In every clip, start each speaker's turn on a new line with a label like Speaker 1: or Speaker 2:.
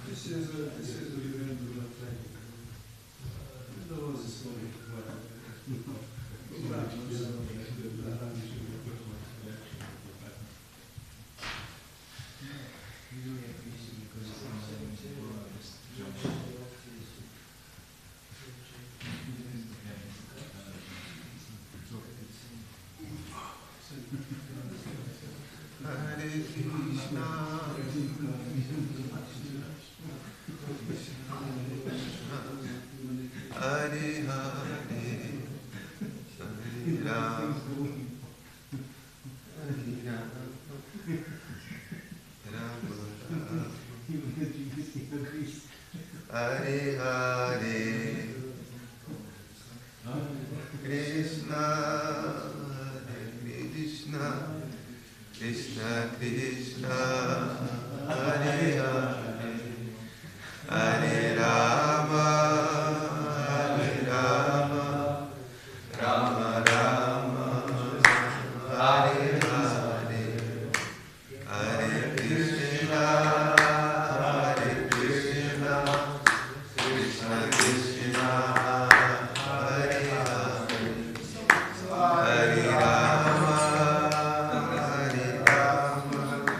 Speaker 1: This is a very thing. There was a story. Hare Krishna, Hare Hare, Hare Ram, Hare Ram, Ram Ram, Hare Hare, Krishna, Hare Krishna, Krishna Krishna, Hare Hare, Hare Rama, Hare Rama, Rama Rama, Hare Hare, Hare Krishna, Hare Krishna, Krishna Krishna, Hare Hare, Hare Rama, Hare Rama,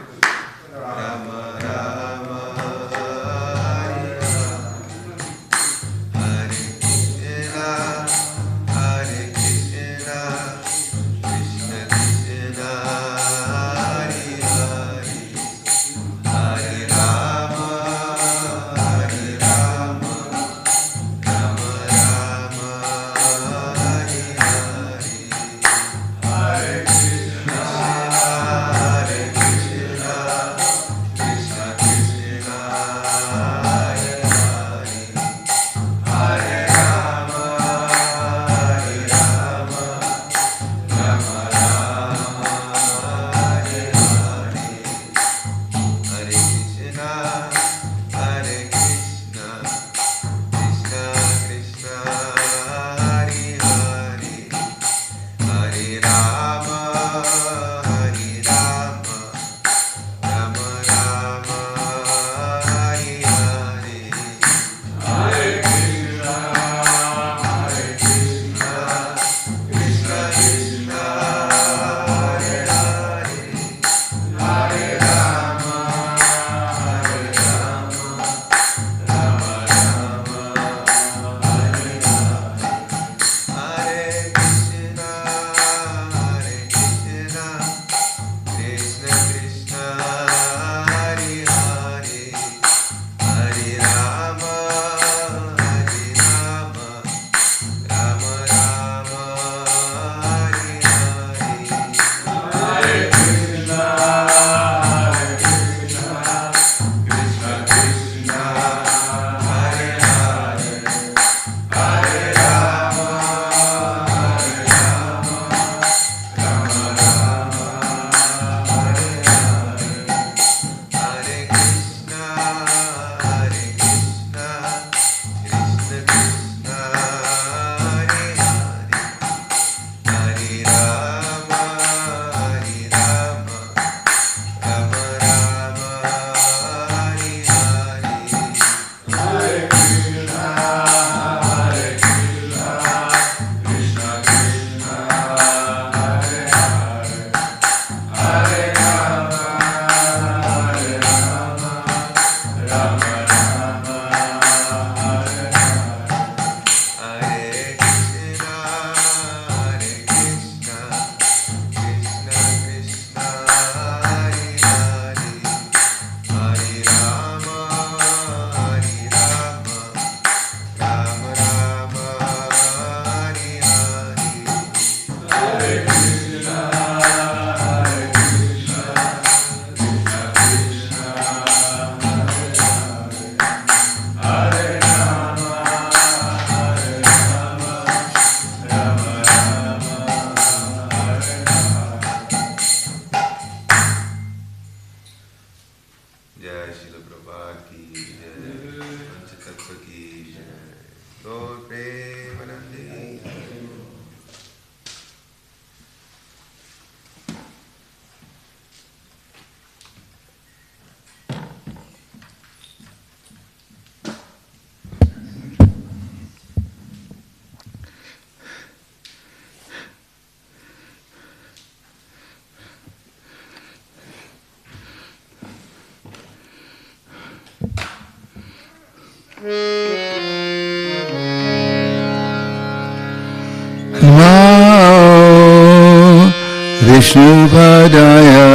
Speaker 2: Vishnupadaya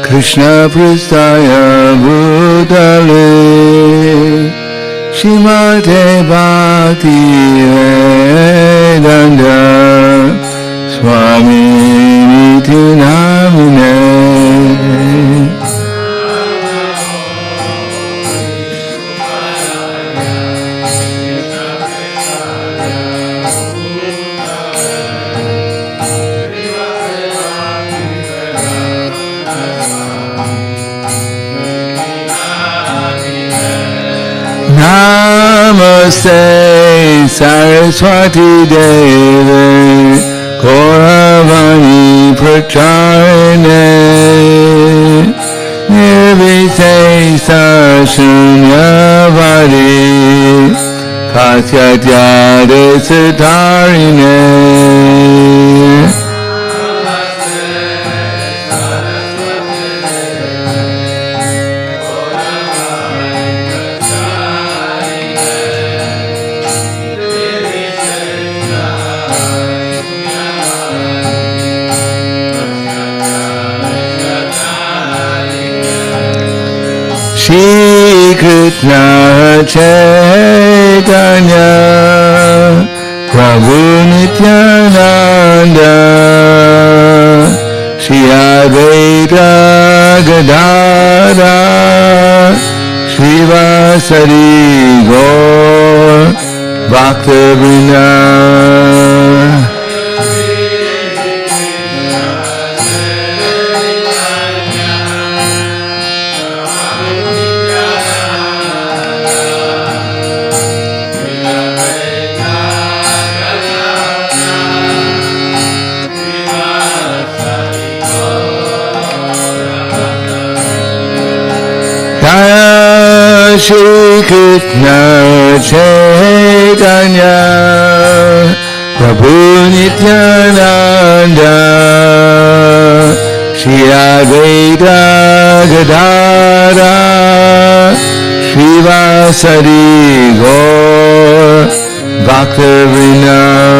Speaker 2: Krishna Pristaya Bhutale Shrimate Bhakti Vedanta Swami Niti Namine Namaste Saraswati Devi Gauravani Pracharine Nirvisesa Shunyavadi Kasyatyade Siddharine Shri Krishna Chaitanya Prabhu Nityananda Shri Advaita Gadadhara Shri Vasari Gaur Bhaktivinoda Shri Krishna Chaitanya Prabhu Nityananda Shri Advaita Gadadhara Shri Vasari Gaur Bhaktivinoda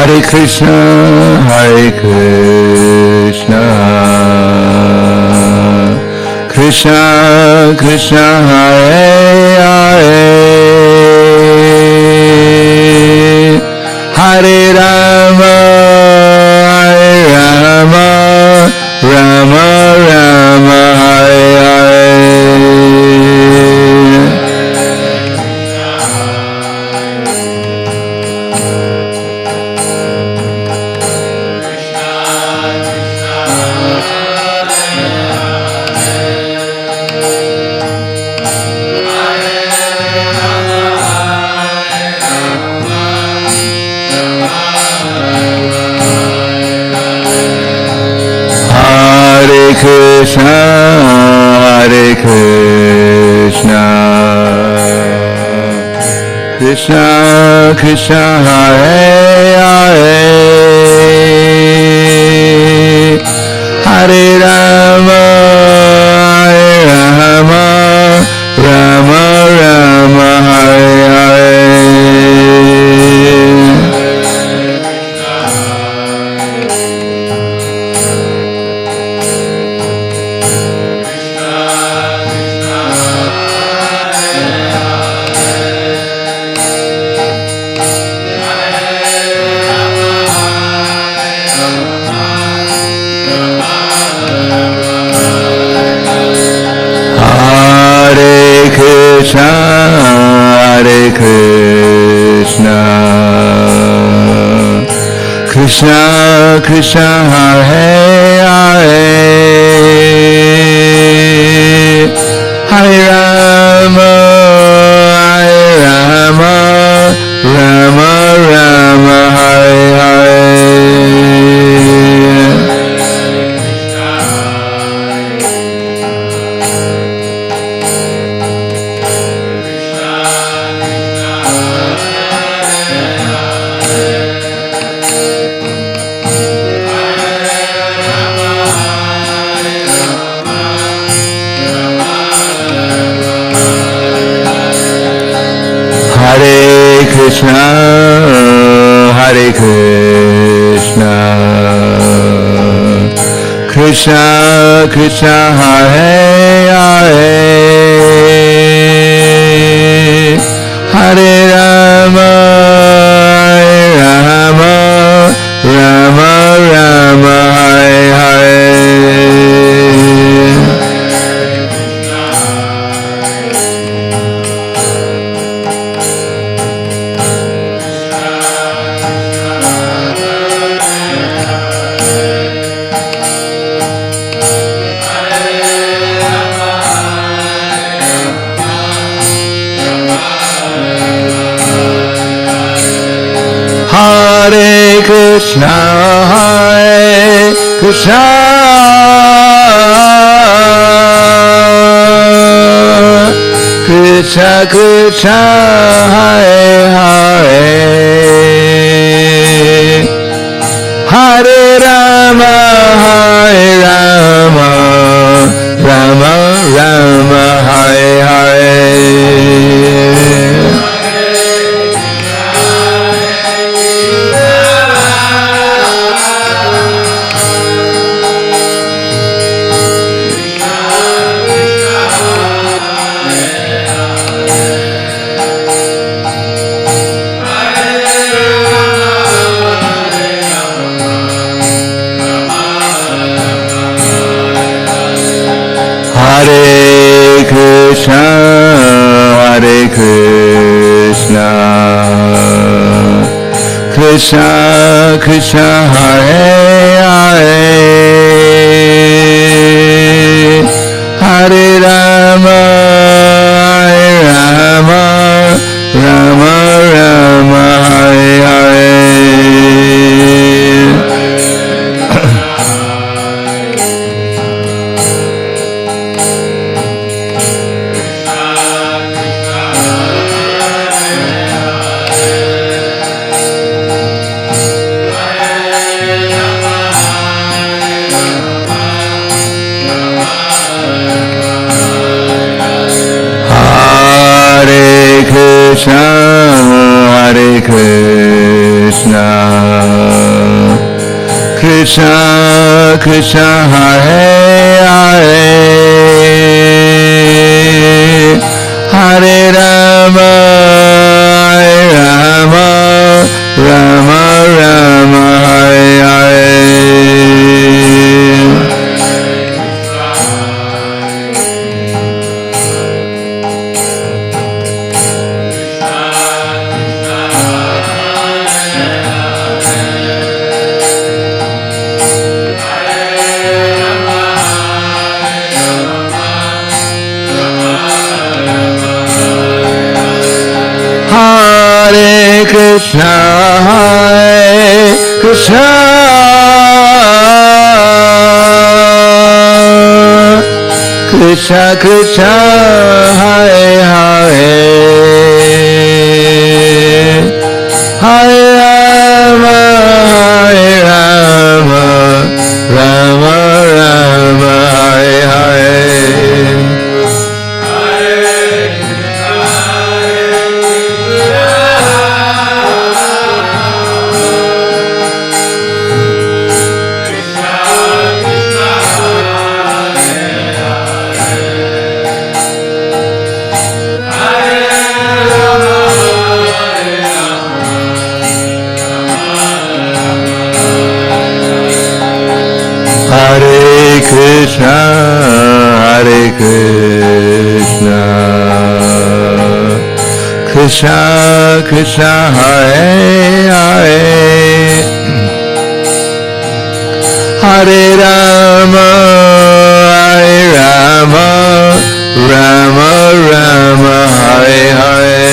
Speaker 2: Hare Krishna, Hare Krishna, Krishna Krishna, Hare Hare, Hare Rama, Hare Rama, Rama Rama, Hare Hare. Krishna, Hare Krishna, Krishna Krishna, Hare Hare, Hare Rama, Hare Rama, Rama Rama, Hare Hare. Hare Krishna, Krishna Krishna, Hare Hare, Hare Rama, Hare Rama, Rama Rama, Hare Hare. Krishna, Hare Krishna, Krishna Krishna, Hare Hare, Hare Rama, Rama Rama, Hare Hare. Hare Krishna, Hare Krishna, Krishna Krishna, Hare Hare, Hare Rama, Hare Rama, Rama Rama, Hare Hare. Hare Krishna, Hare Krishna, Krishna Krishna, Hare Hare, Hare Rama, Hare Rama, Rama Rama, Hare Hare. Krishna, Hare Krishna, Krishna Krishna, Hare Hare, Hare Rama, Hare Rama, Rama Rama, Hare Hare. Hare Krishna, Hare Krishna, Krishna Krishna, Hare Hare, Hare Rama, Hare Rama, Rama Rama, Hare Hare. Hare Krishna, Hare Krishna, Krishna Krishna, Hare Hare, Hare Rama, Hare Rama, Rama Rama, Hare Hare.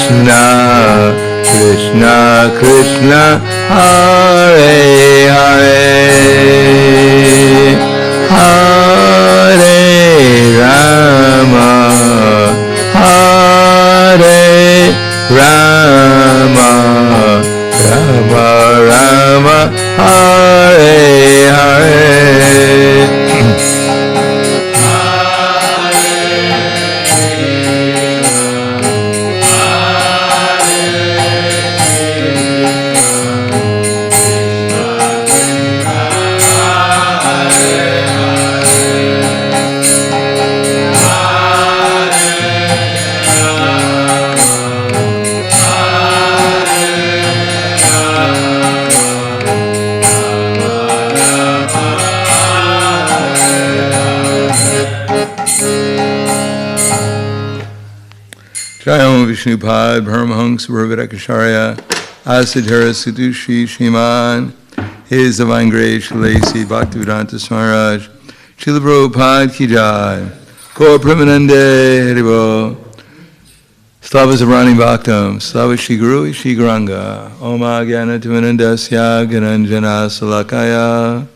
Speaker 2: Krishna, Krishna Krishna, Hare Hare, Hare Rama, Hare Rama, Rama Rama, Hare Hare. Jayam Vishnupad, Paramahansa Varvadakacharya, Asadhara Sadushi Shiman, His Divine Grace, Shalasi Bhaktivedanta Smaraj, Srila Prabhupada Ki Jai, Gaur Premanande Haribo, Slava Savrani Bhaktam, Slava Shri Guru Shri Guranga, Oma Gyana Timanandasya Gananjana Salakaya,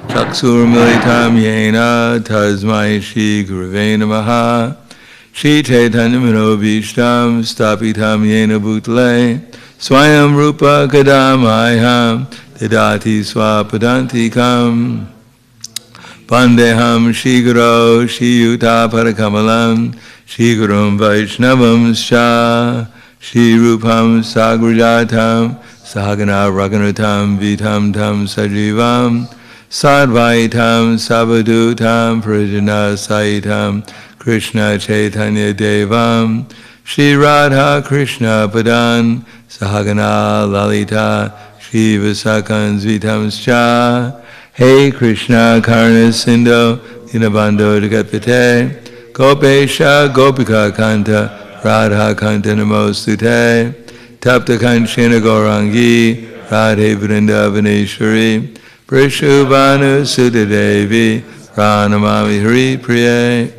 Speaker 2: Chaksur Militam Yena, Tasmai Shri Guruve Namaha, Shri Chaitanya Manobhishtam Stapitam Yena Bhutale Swayam Rupa Kadamayam Dadati Swapadantikam Pandeham Shri Guru Shri Yuta Parakamalam Shri Gurum Vaishnavam Sha Shri Rupam Sagrajatam Sahagana Raghunatam Vitam Tam Sajivam Sadvaitam Savadutam Prajana Saitam Krishna Chaitanya Devam Shri Radha Krishna Padan Sahagana Lalita Shri Visakan Zvitamscha Hey Krishna Karna Sindho Dinabando Jagatpate Gopesha Gopika Kanta Radha Kanta Namostute Tapta Kanchana Gaurangi Radhe Vrindavaneshwari Prishubhanu Sudadevi Pranamami Hari Priye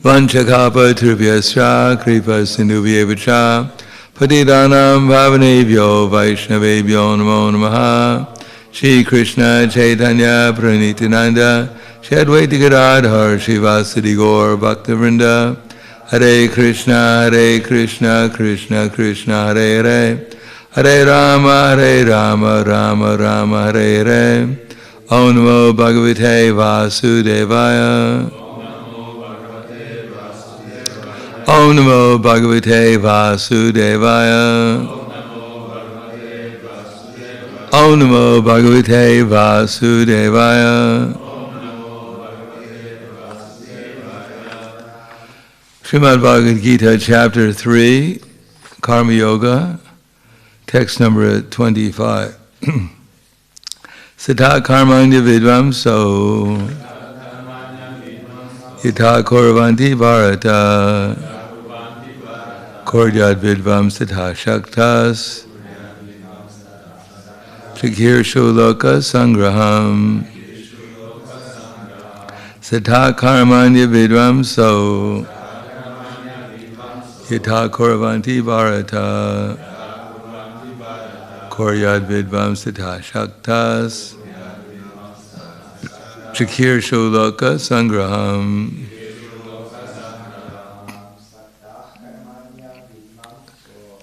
Speaker 2: Vanchakapa Tribhyasya Kripa Sindhubhyevacha Patidanam Bhavanebhyo Vaishnavebhyo Namo Namaha Shri Krishna Chaitanya Pranitinanda Shri Advaita Gadadhar Shivasadi Gaur Bhaktivinoda Hare Krishna Krishna Krishna Hare Hare Hare Rama Rama Rama Hare Hare Om Namo Bhagavate Vasudevaya Om Namo Bhagavate Vasudevaya Om Namo Bhagavate Vasudevaya Srimad Bhagavad Gita Chapter 3 Karma Yoga Text number 25 Sata Karmanya Vidvamso Yata Korvanti Bharata Koryad Vidvam Sata Shaktas Shakir Sholoka Sangraham Sata Karmanya Vidvamso Yata Korvanti Bharata Koryad Vidvam Sita Shaktas Shakir Sholoka Sangraham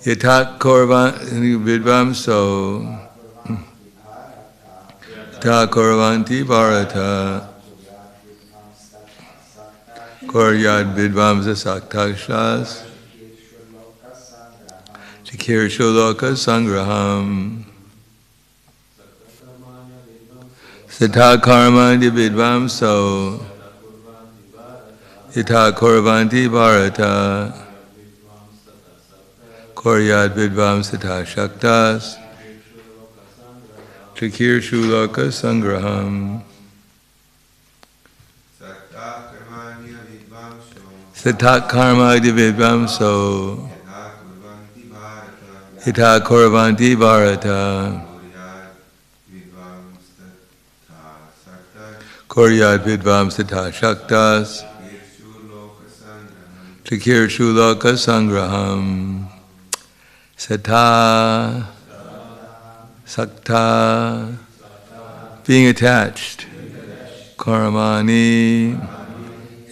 Speaker 2: Yatat Korvanti Vidvam So Yata Korvanti Bharata Koryad Vidvam Saktakshas Shakir Sholoka Sangraham Sata Karma Vidvam So Yata Korvanti Bharata Koryad Vidvam Sata Shaktas Shakir Sholoka Sangraham Sata Karma Vidvam So Yata Korvanti Bharata Koryad Vidvam Sata Shaktas Chakir Shuloka Sangraham Sata Sakta being attached Karamani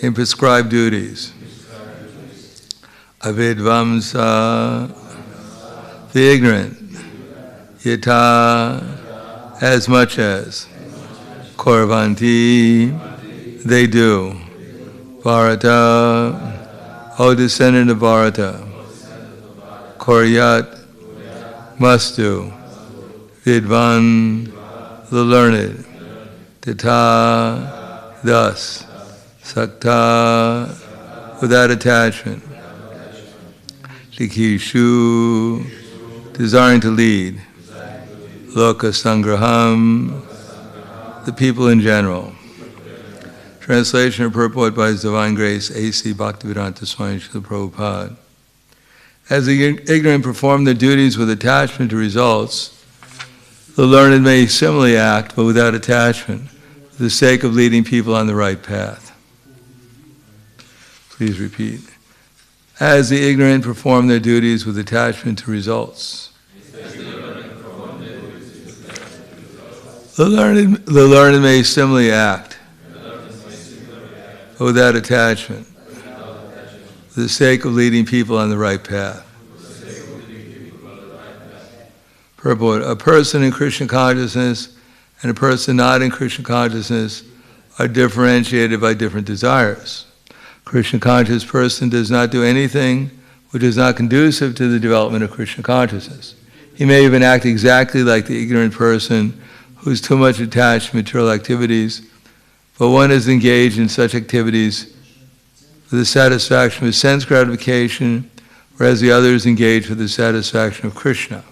Speaker 2: in prescribed duties Avidvamsa the ignorant Yata as much as Korvanti they do Bharata O descendant of Bharata Koryat must do Vidvan the learned Tata thus Sakta without attachment Shikishu desiring to lead Loka Sangraham the people in general. Translation or purport by His Divine Grace A.C. Bhaktivedanta Swami Srila Prabhupada. As the ignorant perform their duties with attachment to results, the learned may similarly act, but without attachment, for the sake of leading people on the right path. Please repeat. As the ignorant perform their duties with attachment to results, the learned may similarly act, but without attachment, for the sake of leading people on the right path. Purport: a person in Krishna consciousness and a person not in Krishna consciousness are differentiated by different desires. Krishna conscious person does not do anything which is not conducive to the development of Krishna consciousness. He may even act exactly like the ignorant person who is too much attached to material activities, but one is engaged in such activities for the satisfaction of sense gratification, whereas the other is engaged for the satisfaction of Krishna.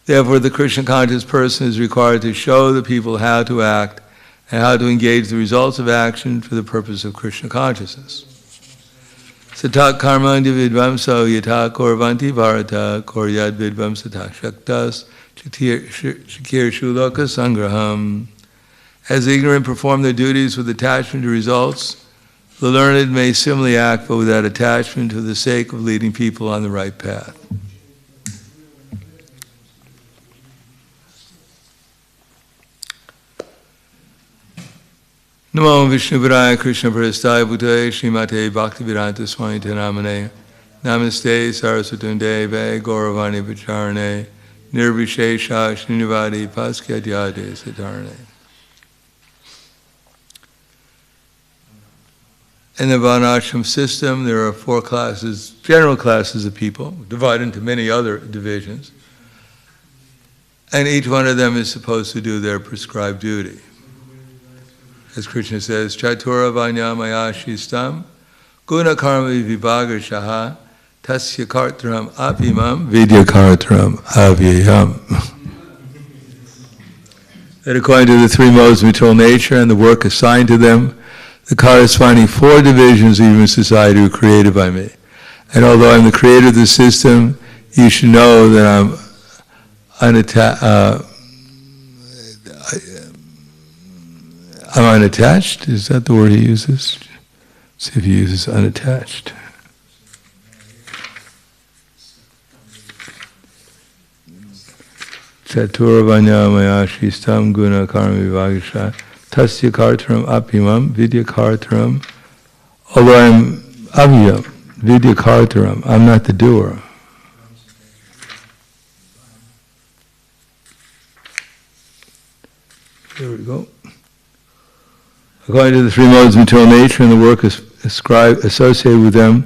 Speaker 2: Therefore, the Krishna conscious person is required to show the people how to act and how to engage the results of action for the purpose of Krishna consciousness. Satak karmandi vidvamso yata korvanti bharata koryad vidvamsata shaktas shakir shuloka sangraham. As the ignorant perform their duties with attachment to results, the learned may similarly act, but without attachment, for the sake of leading people on the right path. Namo Vishnuvaraya Krishna Prasthaya Bhutaya Srimate Bhaktivedanta Swami Namane Namaste Saraswatunde Ve Gauravani Vacharane Nirvishesha Srinivadi Paskyadyade Siddharane. In the Varnashram system, there are 4 classes, general classes of people, divided into many other divisions, and each one of them is supposed to do their prescribed duty. As Krishna says, Chatura Vanyamayashi Guna Karma Vibhagashaha Tasya Kartram Apimam Vidya Kartram Avyayam. That according to the 3 modes of material nature and the work assigned to them, the corresponding 4 divisions of human society were created by me. And although I'm the creator of the system, you should know that I'm I'm unattached. Is that the word he uses? See if he uses unattached. Chatura Vanyamayashi Stam Guna Karma Vivagasha Tasya Kartram Apimam Vidya Kartram. Although I'm Avyam, Vidya Kartram, I'm not the doer. There we go. According to the 3 modes of material nature and the work associated with them,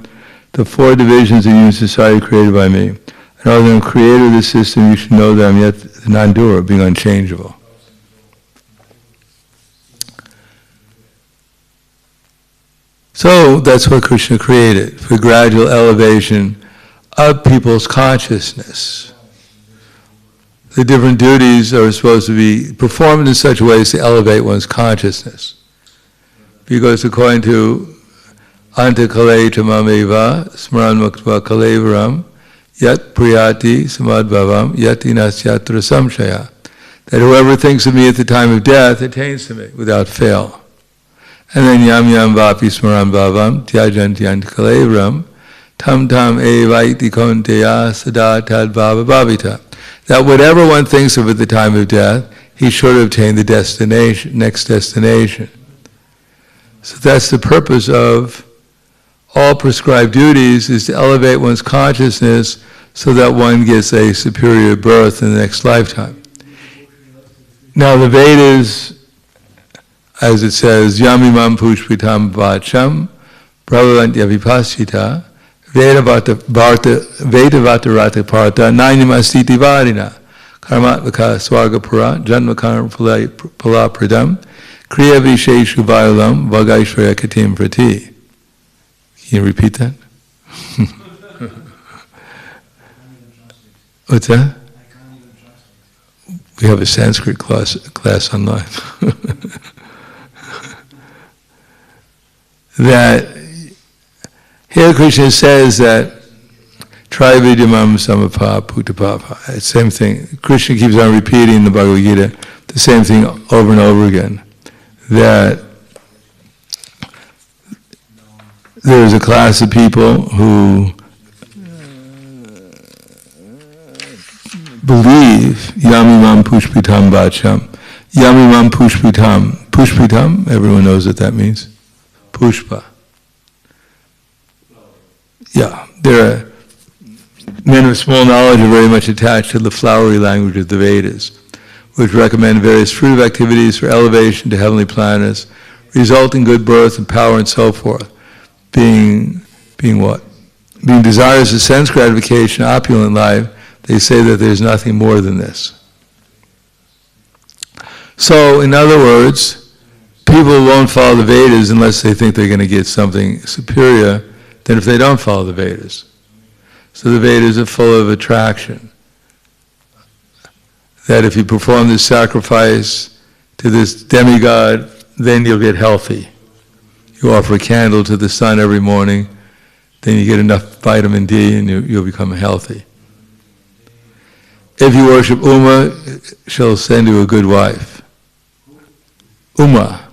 Speaker 2: the 4 divisions of human society created by me. And although I'm creator of the system, you should know that I'm yet the non-doer, being unchangeable. So that's what Krishna created, for gradual elevation of people's consciousness. The different duties are supposed to be performed in such ways to elevate one's consciousness. Because according to Anta Kale Tamameva, Smaran Muktva Kalevaram, Yat Priyati Samadbhavam, Yati Nasyatra Samshaya, that whoever thinks of me at the time of death attains to me without fail. And then yam yam vapi smaram bhavam tyajantyant kalevram tam tam evaiti konteya sada tad bhava bhavita. That whatever one thinks of at the time of death, he should obtain the destination, next destination. So that's the purpose of all prescribed duties, is to elevate one's consciousness so that one gets a superior birth in the next lifetime. Now the Vedas, as it says, Yamimam pushpitam vacham pravalantya vipassita vedavata rata parta nanyamastiti varina karmatvaka swargapura janmakarma pala pradam kriya visheshu vailam vagaishvaya katim prati. Can you repeat that? What's that? We have a Sanskrit class online. That Hare Krishna says that Trividyamam samapa putapapa. It's the same thing. Krishna keeps on repeating in the Bhagavad Gita the same thing over and over again. That there is a class of people who believe Yamimam pushpitam vacham. Yamimam pushpitam. Pushpitam, everyone knows what that means. Pushpa. Yeah, there are men of small knowledge are very much attached to the flowery language of the Vedas, which recommend various fruitive activities for elevation to heavenly planets, resulting in good birth and power and so forth. Being what? Being desirous of sense gratification, opulent life, they say that there's nothing more than this. So, in other words, people won't follow the Vedas unless they think they're going to get something superior than if they don't follow the Vedas. So the Vedas are full of attraction. That if you perform this sacrifice to this demigod, then you'll get healthy. You offer a candle to the sun every morning, then you get enough vitamin D and you'll become healthy. If you worship Uma, she'll send you a good wife. Uma,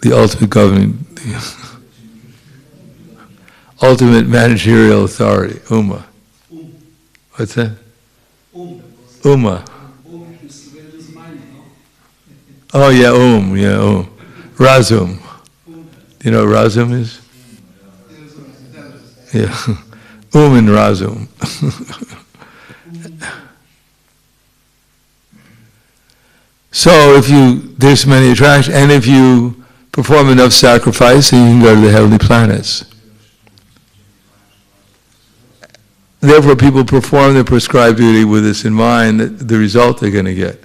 Speaker 2: the ultimate governing, the ultimate managerial authority, Uma. What's that? Uma. Oh yeah, Razum. Do you know what Razum is? Yeah, and Razum. So there's many attractions, and if you perform enough sacrifice, then you can go to the heavenly planets. Therefore, people perform their prescribed duty with this in mind, that the result they're going to get.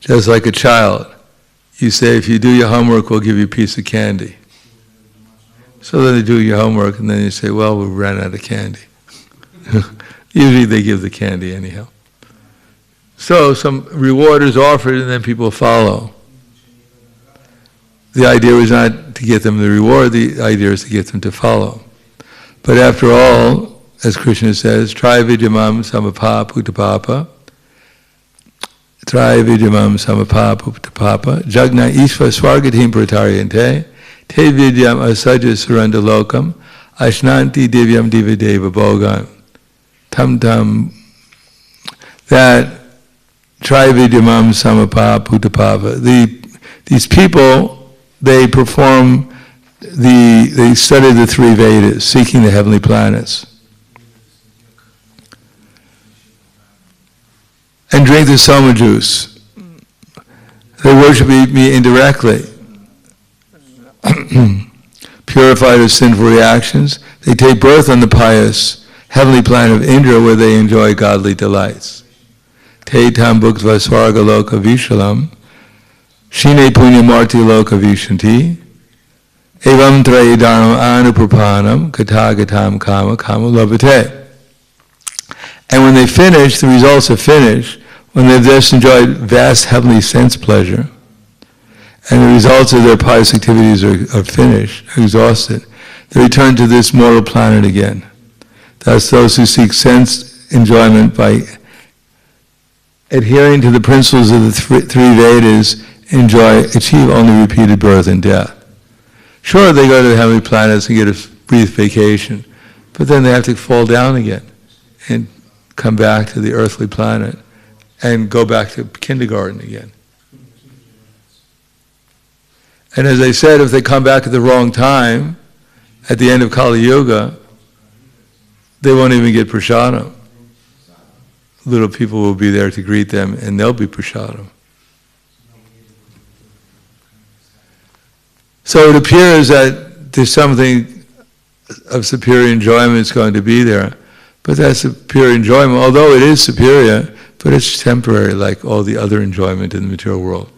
Speaker 2: Just like a child, you say, if you do your homework, we'll give you a piece of candy. So then they do your homework, and then you say, well, we ran out of candy. Usually they give the candy anyhow. So some reward is offered, and then people follow. The idea is not to get them the reward, the idea is to get them to follow. But after all, as Krishna says, Trividyamam samapa putapapa, Trividyamam samapa putapapa, Jagna Ishva Swargatim Prataryante, Te Vidyam Asaja Suranda Lokam, Ashnanti Divyam Divadeva Bhogan. Tam tam, that Trividyamam samapa putapapa. These people, they study the three Vedas, seeking the heavenly planets. And drink the soma juice. They worship me indirectly. Purified of sinful reactions, they take birth on the pious heavenly planet of Indra, where they enjoy godly delights. Te tam bhuktva swarga loka vishalam, shine punya marti loka vishanti, evam traye dharma anuprapanam, katagatam kama labhate. And when they finish, the results are finished, when they've just enjoyed vast heavenly sense pleasure, and the results of their pious activities are finished, exhausted, they return to this mortal planet again. Thus those who seek sense enjoyment by adhering to the principles of the three Vedas, achieve only repeated birth and death. Sure, they go to the heavenly planets and get a brief vacation, but then they have to fall down again and come back to the earthly planet and go back to kindergarten again. And as I said, if they come back at the wrong time, at the end of Kali Yuga, they won't even get prasadam. Little people will be there to greet them, and they'll be prasadam. So it appears that there's something of superior enjoyment that's going to be there, but that superior enjoyment, although it is superior, but it's temporary, like all the other enjoyment in the material world.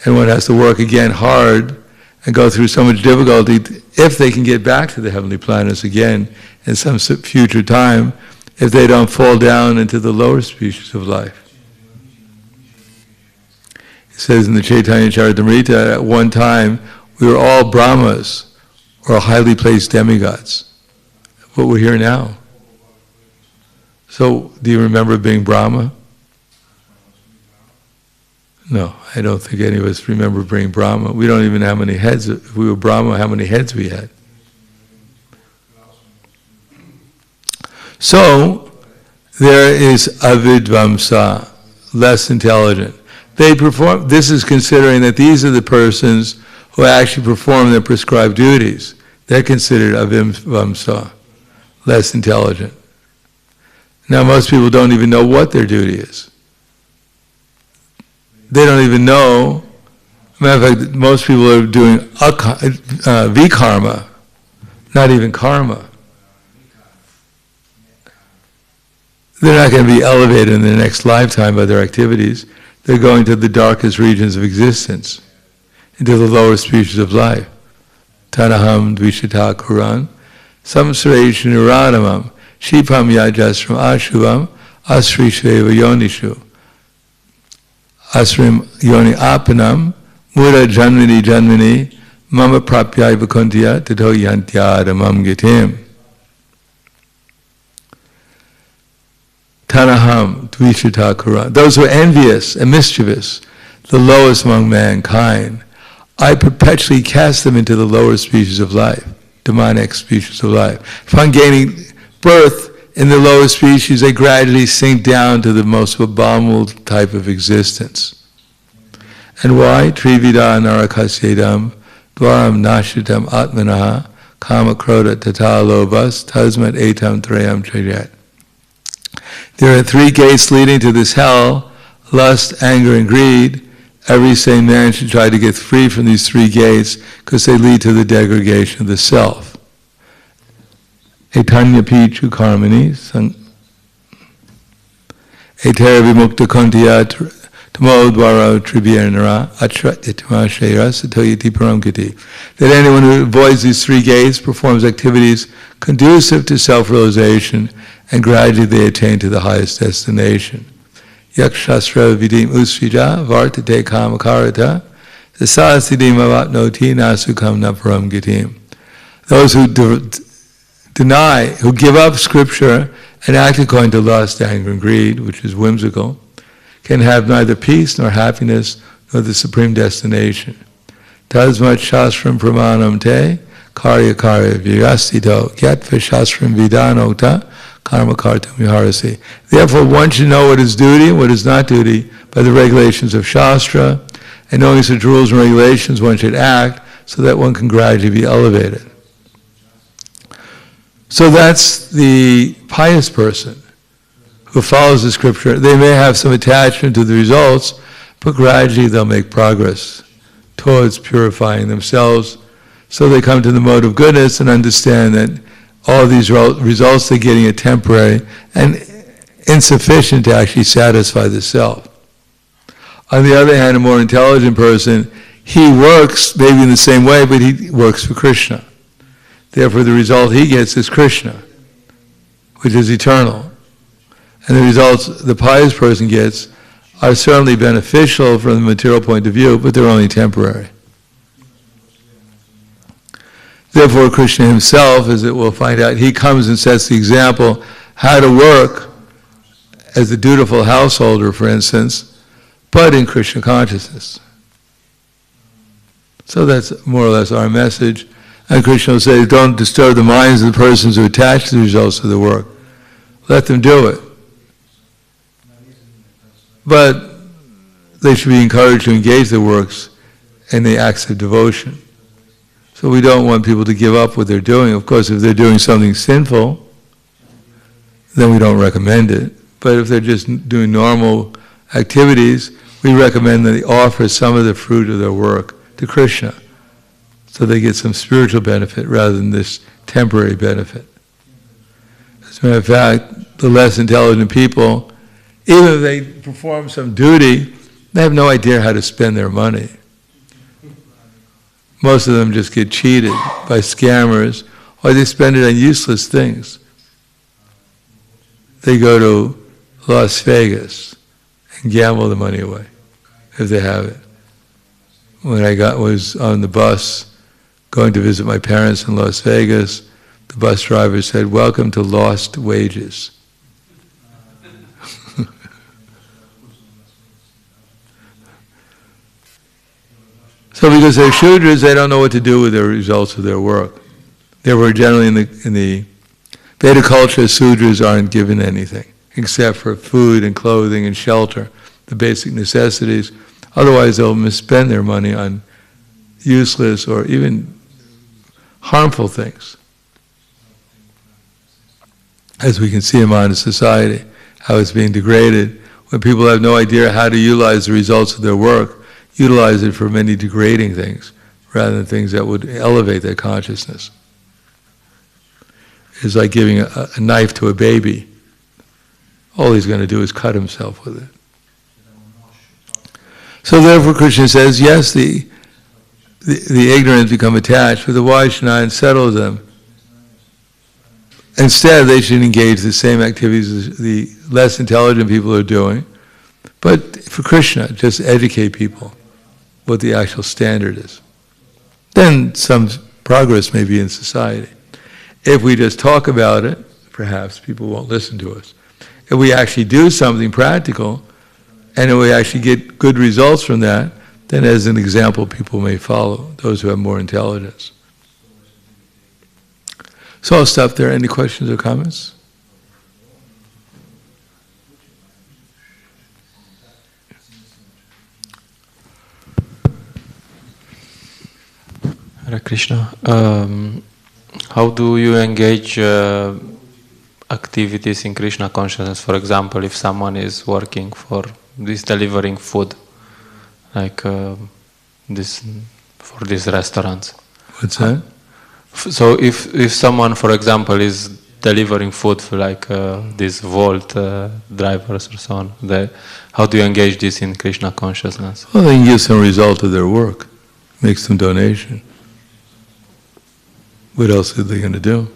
Speaker 2: And one has to work again hard and go through so much difficulty if they can get back to the heavenly planets again in some future time, if they don't fall down into the lower species of life. It says in the Chaitanya Charitamrita, at one time we were all Brahmas, or highly placed demigods. But we're here now. So, do you remember being Brahma? No, I don't think any of us remember being Brahma. We don't even know how many heads, if we were Brahma, how many heads we had. So, there is avidvamsa, less intelligent. They perform, this is considering that these are the persons who actually perform their prescribed duties. They're considered avivamsa, less intelligent. Now most people don't even know what their duty is. They don't even know. Matter of fact, most people are doing vikarma, not even karma. They're not going to be elevated in the next lifetime by their activities. They're going to the darkest regions of existence, into the lower species of life. Tanaham dvishata kuran, samsareshnu nuradamam, shipam yajasram ashubam, asri sheva yonishu. Asrim yoni apanam, mura janmini, mama prapyai vakuntiya, tato yantyadamam gitim. Tanaham dvishata kuran. Those who are envious and mischievous, the lowest among mankind, I perpetually cast them into the lower species of life, demonic species of life. Upon gaining birth in the lower species, they gradually sink down to the most abominable type of existence. And why? Trivida narakasyatam, dwaram nashitam atmanaha, kama krodha tata lobas, tasmat etam trayam chayat. There are three gates leading to this hell: lust, anger, and greed. Every sane man should try to get free from these three gates because they lead to the degradation of the self. Etanya pichu karmani, etera vimukta kontiya tamodvara tribhyanara atrat itma shayra satoyati paramkiti. That anyone who avoids these three gates performs activities conducive to self-realization, and gradually they attain to the highest destination. Yakshasra vidim usrija vartate kamakarata sasasidim avatnoti nasukam naparam gitim. Those who deny, who give up scripture and act according to lust, anger, and greed, which is whimsical, can have neither peace nor happiness nor the supreme destination. Tasmat shastram pramanam te karya karya vyastito gyatva shastram vidanokta karma kartam viharasi. Therefore, one should know what is duty and what is not duty by the regulations of Shastra, and knowing such rules and regulations, one should act so that one can gradually be elevated. So that's the pious person who follows the scripture. They may have some attachment to the results, but gradually they'll make progress towards purifying themselves, so they come to the mode of goodness and understand that all these results they're getting are temporary and insufficient to actually satisfy the self. On the other hand, a more intelligent person, he works maybe in the same way, but he works for Krishna. Therefore, the result he gets is Krishna, which is eternal. And the results the pious person gets are certainly beneficial from the material point of view, but they're only temporary. Therefore, Krishna himself, as it will find out, he comes and sets the example how to work as a dutiful householder, for instance, but in Krishna consciousness. So that's more or less our message. And Krishna will say, don't disturb the minds of the persons who are attached to the results of the work. Let them do it. But they should be encouraged to engage the works in the acts of devotion. So we don't want people to give up what they're doing. Of course, if they're doing something sinful, then we don't recommend it. But if they're just doing normal activities, we recommend that they offer some of the fruit of their work to Krishna, so they get some spiritual benefit rather than this temporary benefit. As a matter of fact, the less intelligent people, even if they perform some duty, they have no idea how to spend their money. Most of them just get cheated by scammers, or they spend it on useless things. They go to Las Vegas and gamble the money away, if they have it. When I was on the bus going to visit my parents in Las Vegas, the bus driver said, "Welcome to lost wages." So because they're Shudras, they don't know what to do with the results of their work. Therefore, generally in the Veda culture, Sudras aren't given anything, except for food and clothing and shelter, the basic necessities. Otherwise, they'll misspend their money on useless or even harmful things. As we can see in modern society, how it's being degraded, when people have no idea how to utilize the results of their work, utilize it for many degrading things, rather than things that would elevate their consciousness. It's like giving a knife to a baby. All he's going to do is cut himself with it. So therefore Krishna says, yes, the ignorant become attached, but the wise should not unsettle them. Instead, they should engage the same activities as the less intelligent people are doing, but for Krishna, just educate people what the actual standard is. Then some progress may be in society. If we just talk about it, perhaps people won't listen to us. If we actually do something practical, and if we actually get good results from that, then as an example people may follow, those who have more intelligence. So I'll stop there. Any questions or comments?
Speaker 3: Hare Krishna. How do you engage activities in Krishna consciousness? For example, if someone is working for this delivering food, like this for these restaurants.
Speaker 2: What's that?
Speaker 3: So if someone, for example, is delivering food for like these Volt drivers or so on, how do you engage this in Krishna consciousness?
Speaker 2: Well, they can give some result of their work, make some donation. What else are they going to do?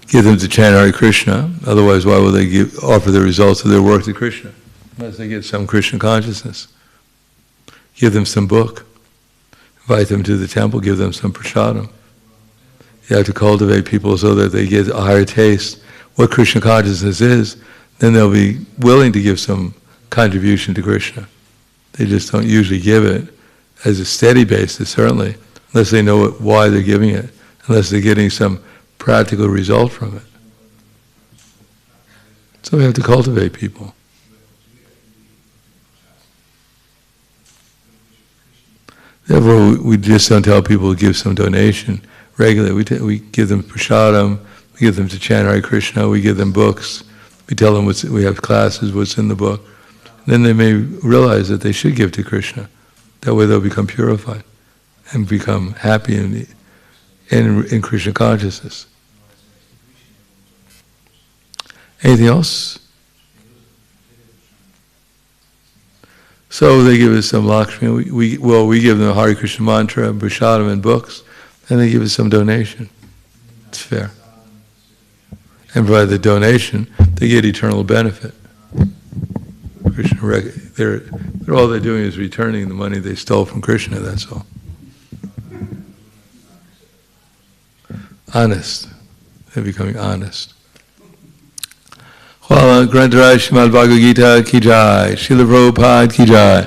Speaker 2: Give them to chant Hare Krishna. Otherwise, why will they offer the results of their work to Krishna? Unless they get some Krishna consciousness. Give them some book. Invite them to the temple. Give them some prasadam. You have to cultivate people so that they get a higher taste what Krishna consciousness is. Then they'll be willing to give some contribution to Krishna. They just don't usually give it as a steady basis, certainly, unless they know why they're giving it, unless they're getting some practical result from it. So we have to cultivate people. Therefore, we just don't tell people to give some donation regularly. We give them prasadam, we give them to chant Hare Krishna, we give them books, we tell them we have classes, what's in the book. Then they may realize that they should give to Krishna. That way they'll become purified and become happy in Krishna consciousness. Anything else? So they give us some Lakshmi. We give them a Hare Krishna mantra, prasadam, and books, and they give us some donation. It's fair. And by the donation, they get eternal benefit. Krishna, all they're doing is returning the money they stole from Krishna, that's all. Honest. They're becoming honest. Hvala Grantaraj Srimad Bhagavad Gita ki jai, Srila Prabhupada ki jai.